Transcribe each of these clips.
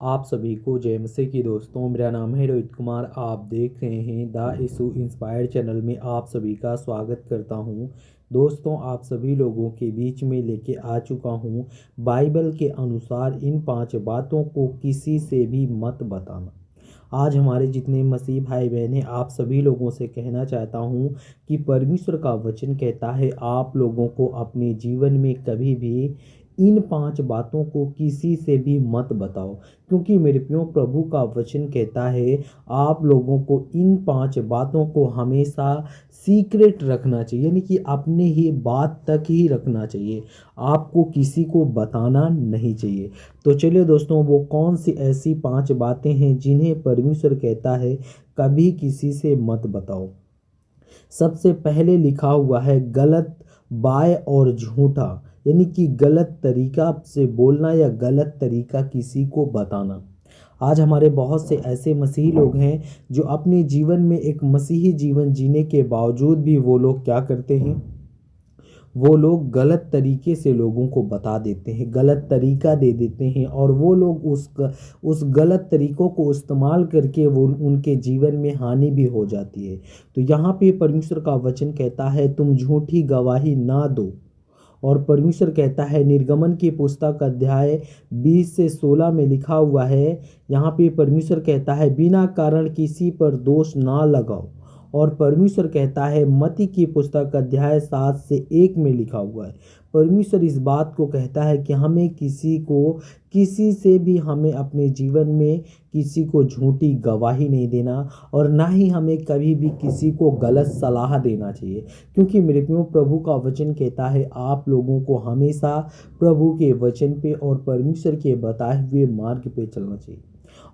आप सभी को जय मसीह की दोस्तों। मेरा नाम है रोहित कुमार। आप देख रहे हैं द यीशु इंस्पायर्ड चैनल में आप सभी का स्वागत करता हूं। दोस्तों, आप सभी लोगों के बीच में लेके आ चुका हूं बाइबल के अनुसार इन 5 बातों को किसी से भी मत बताना। आज हमारे जितने मसीह भाई बहन हैं, आप सभी लोगों से कहना चाहता हूं कि परमेश्वर का वचन कहता है आप लोगों को अपने जीवन में कभी भी इन 5 बातों को किसी से भी मत बताओ, क्योंकि मेरे प्रियो प्रभु का वचन कहता है आप लोगों को इन 5 बातों को हमेशा सीक्रेट रखना चाहिए, यानी कि अपने ही बात तक ही रखना चाहिए, आपको किसी को बताना नहीं चाहिए। तो चलिए दोस्तों, वो कौन सी ऐसी 5 बातें हैं जिन्हें परमेश्वर कहता है कभी किसी से मत बताओ। सबसे पहले लिखा हुआ है गलत बाय और झूठा, यानी कि गलत तरीका से बोलना या गलत तरीका किसी को बताना। आज हमारे बहुत से ऐसे मसीही लोग हैं जो अपने जीवन में एक मसीही जीवन जीने के बावजूद भी वो लोग क्या करते हैं, वो लोग गलत तरीके से लोगों को बता देते हैं, गलत तरीका दे देते हैं, और वो लोग उस गलत तरीकों को इस्तेमाल करके वो उनके जीवन में हानि भी हो जाती है। तो यहाँ पे परमेश्वर का वचन कहता है तुम झूठी गवाही ना दो। और परमेश्वर कहता है निर्गमन की पुस्तक अध्याय 20 से 16 में लिखा हुआ है, यहाँ पे परमेश्वर कहता है बिना कारण किसी पर दोष ना लगाओ। और परमेश्वर कहता है मत्ती की पुस्तक अध्याय 7 से 1 में लिखा हुआ है, परमेश्वर इस बात को कहता है कि हमें किसी से भी हमें अपने जीवन में किसी को झूठी गवाही नहीं देना, और ना ही हमें कभी भी किसी को गलत सलाह देना चाहिए। क्योंकि मेरे प्रियो प्रभु का वचन कहता है आप लोगों को हमेशा प्रभु के वचन पे और परमेश्वर के बताए हुए मार्ग पे चलना चाहिए।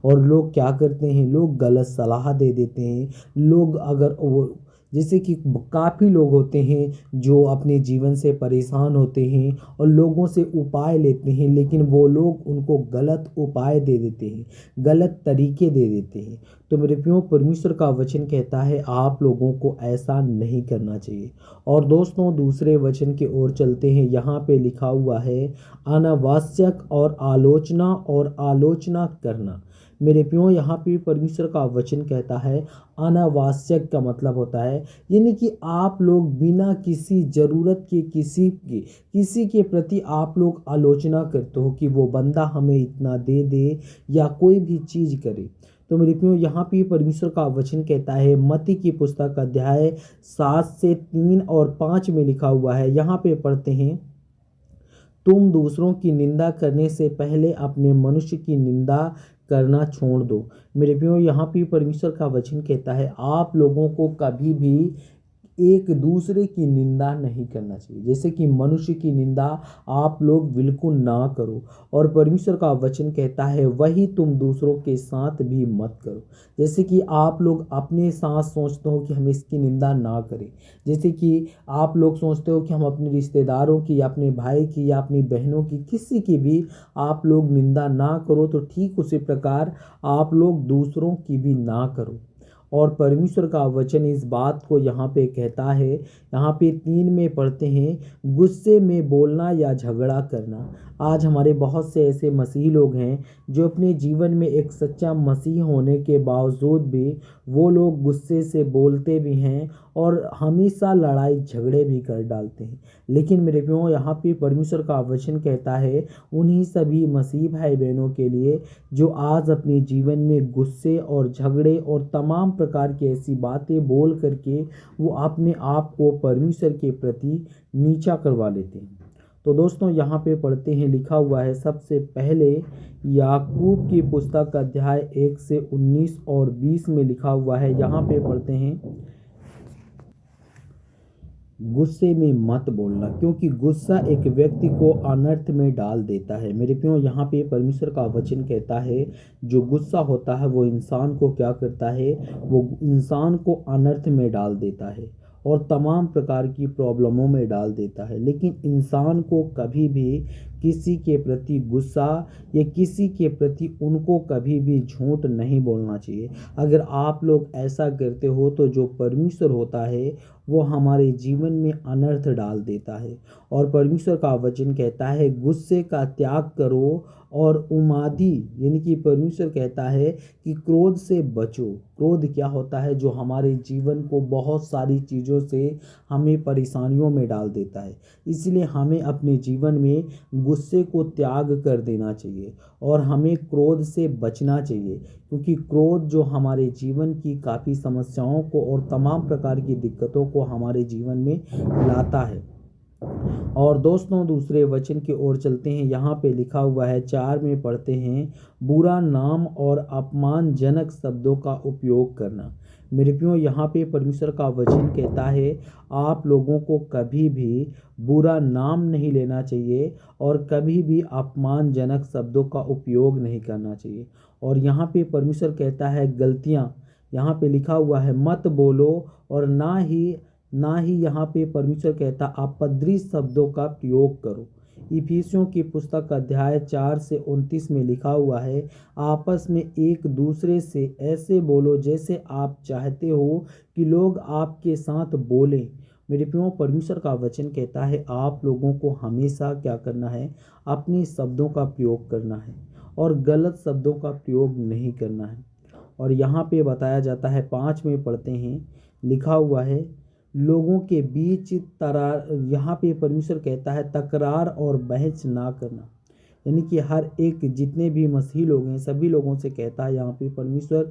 और लोग क्या करते हैं, लोग गलत सलाह दे देते हैं। लोग अगर वो जैसे कि काफ़ी लोग होते हैं जो अपने जीवन से परेशान होते हैं और लोगों से उपाय लेते हैं, लेकिन वो लोग उनको गलत उपाय दे देते हैं, गलत तरीके दे देते हैं। तो मेरे प्रियो परमेश्वर का वचन कहता है आप लोगों को ऐसा नहीं करना चाहिए। और दोस्तों, दूसरे वचन की ओर चलते हैं। यहाँ पे लिखा हुआ है अनावश्यक और आलोचना करना। मेरे प्रियो यहाँ पे परमेश्वर का वचन कहता है अनावश्यक का मतलब होता है, यानी कि आप लोग बिना किसी ज़रूरत के किसी के प्रति आप लोग आलोचना करते हो कि वो बंदा हमें इतना दे दे या कोई भी चीज़ करे। तो मेरे प्रियो यहाँ पे परमेश्वर का वचन कहता है मत्ती की पुस्तक अध्याय 7 से 3 और 5 में लिखा हुआ है, यहाँ पे पढ़ते हैं तुम दूसरों की निंदा करने से पहले अपने मनुष्य की निंदा करना छोड़ दो। मेरे प्रियो यहाँ पे परमेश्वर का वचन कहता है आप लोगों को कभी भी एक दूसरे की निंदा नहीं करना चाहिए, जैसे कि मनुष्य की निंदा आप लोग बिल्कुल ना करो। और परमेश्वर का वचन कहता है वही तुम दूसरों के साथ भी मत करो। जैसे कि आप लोग अपने साथ सोचते हो कि हम इसकी निंदा ना करें, जैसे कि आप लोग सोचते हो कि हम अपने रिश्तेदारों की या अपने भाई की या अपनी बहनों की किसी की भी आप लोग निंदा ना करो, तो ठीक उसी प्रकार आप लोग दूसरों की भी ना करो। और परमेश्वर का वचन इस बात को यहाँ पे कहता है, यहाँ पे 3 में पढ़ते हैं गुस्से में बोलना या झगड़ा करना। आज हमारे बहुत से ऐसे मसीही लोग हैं जो अपने जीवन में एक सच्चा मसीह होने के बावजूद भी वो लोग गुस्से से बोलते भी हैं और हमेशा लड़ाई झगड़े भी कर डालते हैं। लेकिन मेरे प्रियो यहाँ पे परमेश्वर का वचन कहता है उन्हीं सभी मसीह भाई बहनों के लिए जो आज अपने जीवन में गुस्से और झगड़े और तमाम प्रकार की ऐसी बातें बोल करके वो अपने आप को परमेश्वर के प्रति नीचा करवा लेते हैं। तो दोस्तों, यहाँ पे पढ़ते हैं लिखा हुआ है सबसे पहले याकूब की पुस्तक अध्याय 1 से 19 और 20 में लिखा हुआ है, यहाँ पे पढ़ते हैं गुस्से में मत बोलना, क्योंकि गुस्सा एक व्यक्ति को अनर्थ में डाल देता है। मेरे प्रियो यहाँ पे परमेश्वर का वचन कहता है जो गुस्सा होता है वो इंसान को क्या करता है, वो इंसान को अनर्थ में डाल देता है और तमाम प्रकार की प्रॉब्लमों में डाल देता है। लेकिन इंसान को कभी भी किसी के प्रति गुस्सा या किसी के प्रति उनको कभी भी झूठ नहीं बोलना चाहिए। अगर आप लोग ऐसा करते हो तो जो परमेश्वर होता है वो हमारे जीवन में अनर्थ डाल देता है। और परमेश्वर का वचन कहता है गुस्से का त्याग करो और उमादी, यानी कि परमेश्वर कहता है कि क्रोध से बचो। क्रोध क्या होता है? जो हमारे जीवन को बहुत सारी चीज़ों से हमें परेशानियों में डाल देता है। इसलिए हमें अपने जीवन में गुस्से को त्याग कर देना चाहिए और हमें क्रोध से बचना चाहिए, क्योंकि क्रोध जो हमारे जीवन की काफ़ी समस्याओं को और तमाम प्रकार की दिक्कतों को हमारे जीवन में लाता है। और दोस्तों दूसरे वचन की ओर चलते हैं। यहाँ पे लिखा हुआ है 4 में पढ़ते हैं, बुरा नाम और अपमानजनक शब्दों का उपयोग करना। मेरे प्रियो, यहाँ पे परमेश्वर का वचन कहता है आप लोगों को कभी भी बुरा नाम नहीं लेना चाहिए और कभी भी अपमानजनक शब्दों का उपयोग नहीं करना चाहिए। और यहाँ पे परमेश्वर कहता है गलतियाँ, यहाँ पे लिखा हुआ है मत बोलो, और ना ही यहाँ पे परमेश्वर कहता अपद्री शब्दों का प्रयोग करो। इफिसियों की पुस्तक अध्याय 4 से 29 में लिखा हुआ है आपस में एक दूसरे से ऐसे बोलो जैसे आप चाहते हो कि लोग आपके साथ बोलें। मेरे प्रियो, परमेश्वर का वचन कहता है आप लोगों को हमेशा क्या करना है? अपने शब्दों का प्रयोग करना है और गलत शब्दों का प्रयोग नहीं करना है। और यहाँ पे बताया जाता है 5 में पढ़ते हैं, लिखा हुआ है लोगों के बीच तरार, यहाँ पे परमेश्वर कहता है तकरार और बहस ना करना। यानी कि हर एक जितने भी मसीही लोग हैं सभी लोगों से कहता है यहाँ पे परमेश्वर।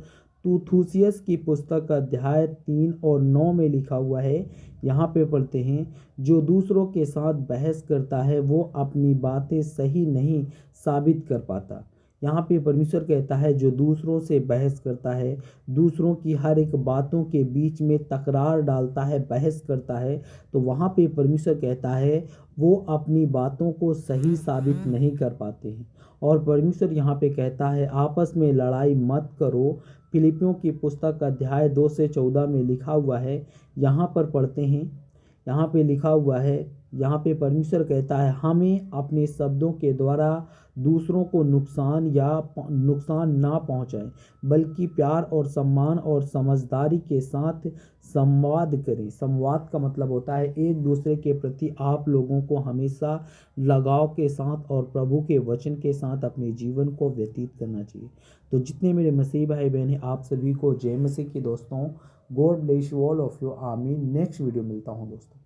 तुथुसियस की पुस्तक अध्याय 3 और 9 में लिखा हुआ है, यहाँ पे पढ़ते हैं जो दूसरों के साथ बहस करता है वो अपनी बातें सही नहीं साबित कर पाता। यहाँ पे परमेश्वर कहता है जो दूसरों से बहस करता है, दूसरों की हर एक बातों के बीच में तकरार डालता है, बहस करता है, तो वहाँ पे परमेश्वर कहता है वो अपनी बातों को सही साबित नहीं कर पाते हैं। और परमेश्वर यहाँ पे कहता है आपस में लड़ाई मत करो। फिलिपियों की पुस्तक अध्याय 2 से 14 में लिखा हुआ है, यहाँ पर पढ़ते हैं, यहाँ पे लिखा हुआ है, यहाँ पे परमेश्वर कहता है हमें अपने शब्दों के द्वारा दूसरों को नुकसान ना पहुँचाएं, बल्कि प्यार और सम्मान और समझदारी के साथ संवाद करें। संवाद का मतलब होता है एक दूसरे के प्रति आप लोगों को हमेशा लगाव के साथ और प्रभु के वचन के साथ अपने जीवन को व्यतीत करना चाहिए। तो जितने मेरे मसीह भाई बहन हैं आप सभी को जय मसीह की दोस्तों। God bless you all of you. आमीन। नेक्स्ट वीडियो मिलता हूँ दोस्तों।